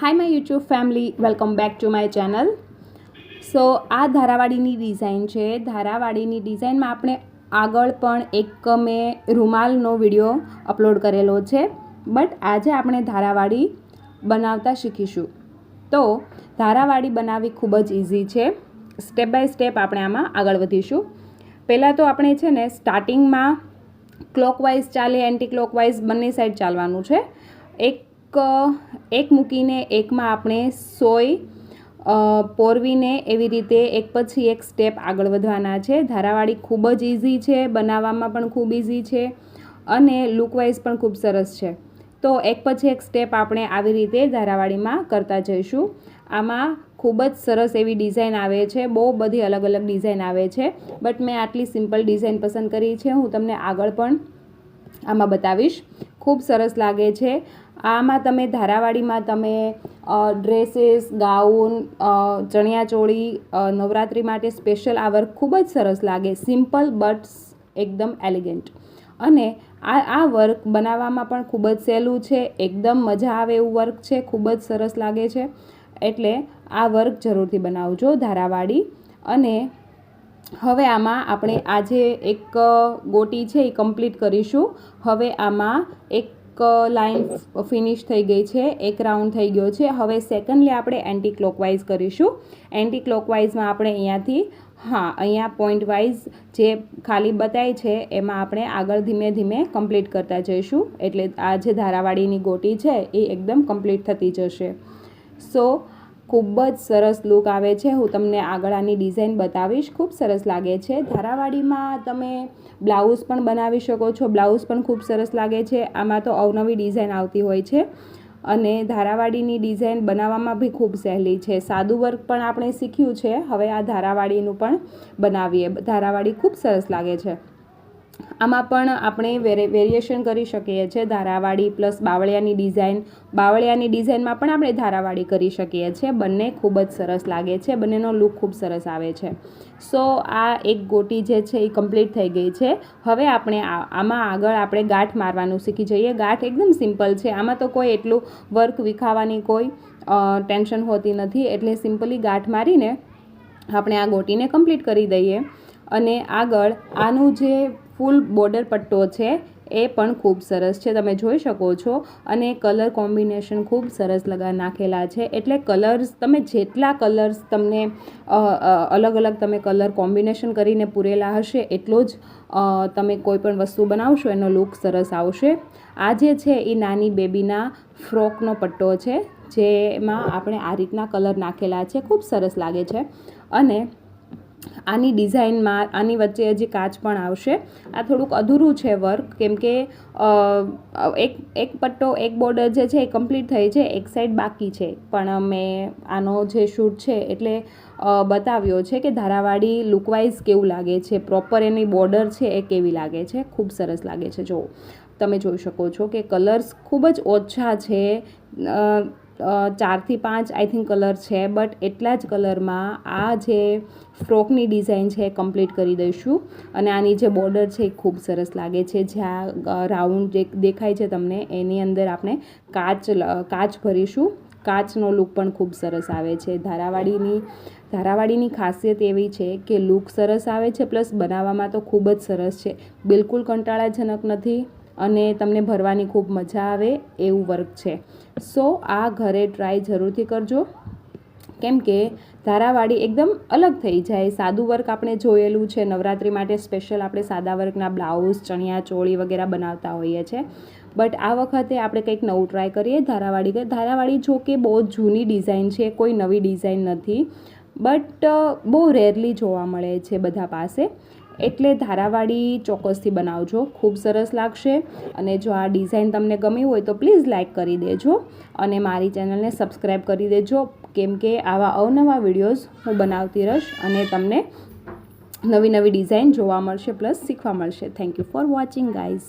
Hi my YouTube family, welcome back to my channel. So આ ધારાવાડીની design છે. ધારાવાડીની ડિઝાઇનમાં આપણે આગળ પણ એક મેં રૂમાલનો વિડીયો અપલોડ કરેલો છે, બટ આજે આપણે ધારાવાડી બનાવતા શીખીશું. તો ધારાવાડી બનાવવી ખૂબ જ ઇઝી છે. સ્ટેપ બાય સ્ટેપ આપણે આમાં આગળ વધીશું. પહેલાં તો આપણે છે ને સ્ટાર્ટિંગમાં ક્લોકવાઇઝ ચાલે, એન્ટી ક્લોકવાઇઝ બંને સાઈડ ચાલવાનું છે. એક મૂકીને એકમાં આપણે સોય પોરવીને એવી રીતે એક પછી એક સ્ટેપ આગળ વધવાના છે. ધારાવાડી ખૂબ જ ઇઝી છે, બનાવવામાં પણ ખૂબ ઇઝી છે અને લુકવાઇઝ પણ ખૂબ સરસ છે. તો એક પછી એક સ્ટેપ આપણે આવી રીતે ધારાવાડીમાં કરતા જઈશું. આમાં ખૂબ જ સરસ એવી ડિઝાઇન આવે છે, બહુ બધી અલગ અલગ ડિઝાઇન આવે છે, બટ મેં આટલી સિમ્પલ ડિઝાઇન પસંદ કરી છે. હું તમને આગળ પણ આમાં બતાવીશ. ખૂબ સરસ લાગે છે. આમાં તમે ધારાવાડીમાં તમે ડ્રેસીસ, ગાઉન, ચણિયાચોળી, નવરાત્રિ માટે સ્પેશિયલ આ વર્ક ખૂબ જ સરસ લાગે. સિમ્પલ બટ એકદમ એલિગન્ટ. અને આ વર્ક બનાવવામાં પણ ખૂબ જ સહેલું છે. એકદમ મજા આવે એવું વર્ક છે, ખૂબ જ સરસ લાગે છે. એટલે આ વર્ક જરૂરથી બનાવજો ધારાવાડી. અને હવે આમાં આપણે આજે એક ગોટી છે એ કમ્પ્લીટ કરીશું. હવે આમાં એક લાઇન ફિનિશ થઈ ગઈ છે, એક રાઉન્ડ થઈ ગયો છે. હવે સેકન્ડલી આપણે એન્ટી ક્લોકવાઇઝ કરીશું. એન્ટી ક્લોકવાઇઝમાં આપણે અહીંયા પોઈન્ટ વાઇઝ જે ખાલી બતાય છે એમાં આપણે આગળ ધીમે ધીમે કમ્પ્લીટ કરતા જઈશું. એટલે આ જે ધારાવાડીની ગોટી છે એ એકદમ કમ્પ્લીટ થતી જશે. સો ખૂબ જ સરસ લુક આવે છે. હું તમને આગળ આની ડિઝાઇન બતાવીશ. ખૂબ સરસ લાગે છે. ધારાવાડીમાં તમે બ્લાઉઝ પણ બનાવી શકો છો. બ્લાઉઝ પણ ખૂબ સરસ લાગે છે. આમાં તો અવનવી ડિઝાઇન આવતી હોય છે. અને ધારાવાડીની ડિઝાઇન બનાવવામાં બી ખૂબ સહેલી છે. સાદું વર્ક પણ આપણે શીખ્યું છે. હવે આ ધારાવાડીનું પણ બનાવીએ. ધારાવાડી ખૂબ સરસ લાગે છે. આમાં પણ આપણે વેરિએશન કરી શકીએ છીએ. ધારાવાડી પ્લસ બાવળિયાની ડિઝાઇન. બાવળિયાની ડિઝાઇનમાં પણ આપણે ધારાવાડી કરી શકીએ છીએ. બંને ખૂબ જ સરસ લાગે છે. બંનેનો લુક ખૂબ સરસ આવે છે. સો આ એક ગોટી જે છે એ કમ્પ્લીટ થઈ ગઈ છે. હવે આપણે આમાં આગળ આપણે ગાંઠ મારવાનું શીખી જઈએ. ગાંઠ એકદમ સિમ્પલ છે. આમાં તો કોઈ એટલું વર્ક વિખાવાની કોઈ ટેન્શન હોતી નથી. એટલે સિમ્પલી ગાંઠ મારીને આપણે આ ગોટીને કમ્પ્લીટ કરી દઈએ. અને આગળ આનું જે ફૂલ બોર્ડર પટ્ટો છે એ પણ ખૂબ સરસ છે, તમે જોઈ શકો છો. અને કલર કોમ્બિનેશન ખૂબ સરસ નાખેલા છે. એટલે કલર્સ તમે જેટલા કલર્સ તમને અલગ અલગ તમે કલર કોમ્બિનેશન કરીને પૂરેલા હશે એટલો જ તમે કોઈ પણ વસ્તુ બનાવશો એનો લુક સરસ આવશે. આ જે છે એ નાની બેબીના ફ્રોકનો પટ્ટો છે, જેમાં આપણે આ રીતના કલર નાખેલા છે. ખૂબ સરસ લાગે છે. અને આની ડિઝાઇનમાં આની વચ્ચે હજી કાચ પણ આવશે. આ થોડુંક અધૂરું છે વર્ક, કેમ કે એક પટ્ટો એક બોર્ડર જે છે એ કમ્પ્લીટ થઈ છે, એક સાઈડ બાકી છે. પણ મેં આનો જે શૂટ છે એટલે બતાવ્યો છે કે ધારાવાડી લુકવાઇઝ કેવું લાગે છે, પ્રોપર એની બોર્ડર છે એ કેવી લાગે છે. ખૂબ સરસ લાગે છે. જો તમે જોઈ શકો છો કે કલર્સ ખૂબ જ ઓછા છે. 4 થી 5 આઈ થિંક કલર છે, બટ એટલા જ કલરમાં આ જે ફ્રોકની ડિઝાઇન છે એ કમ્પ્લીટ કરી દઈશું. અને આની જે બોર્ડર છે એ ખૂબ સરસ લાગે છે. જ્યાં રાઉન્ડ જે દેખાય છે તમને એની અંદર આપણે કાચ ભરીશું. કાચનો લુક પણ ખૂબ સરસ આવે છે. ધારાવાડીની ખાસિયત એવી છે કે લુક સરસ આવે છે, પ્લસ બનાવવામાં તો ખૂબ જ સરસ છે. બિલકુલ કંટાળાજનક નથી અને તમને ભરવાની ખૂબ મજા આવે એવું વર્ક છે. સો આ ઘરે ટ્રાય જરૂરથી કરજો, કેમ કે ધારાવાડી એકદમ અલગ થઈ જાય. સાદું વર્ક આપણે જોયેલું છે. નવરાત્રિ માટે સ્પેશિયલ આપણે સાદા વર્કના બ્લાઉઝ, ચણિયાચોળી વગેરે બનાવતા હોઈએ છીએ. બટ આ વખતે આપણે કંઈક નવું ટ્રાય કરીએ. ધારાવાડી જો કે બહુ જૂની ડિઝાઇન છે, કોઈ નવી ડિઝાઇન નથી, બટ બહુ રેરલી જોવા મળે છે બધા પાસે. એટલે ધારાવાડી ચોક્કસથી બનાવજો, ખૂબ સરસ લાગશે. અને જો આ ડિઝાઇન તમને ગમી હોય તો પ્લીઝ લાઇક કરી દેજો અને મારી ચેનલને સબસ્ક્રાઈબ કરી દેજો, કેમ કે આવા અવનવા વિડીયોઝ હું બનાવતી રહીશ અને તમને નવી નવી ડિઝાઇન જોવા મળશે, પ્લસ શીખવા મળશે. Thank you for watching guys.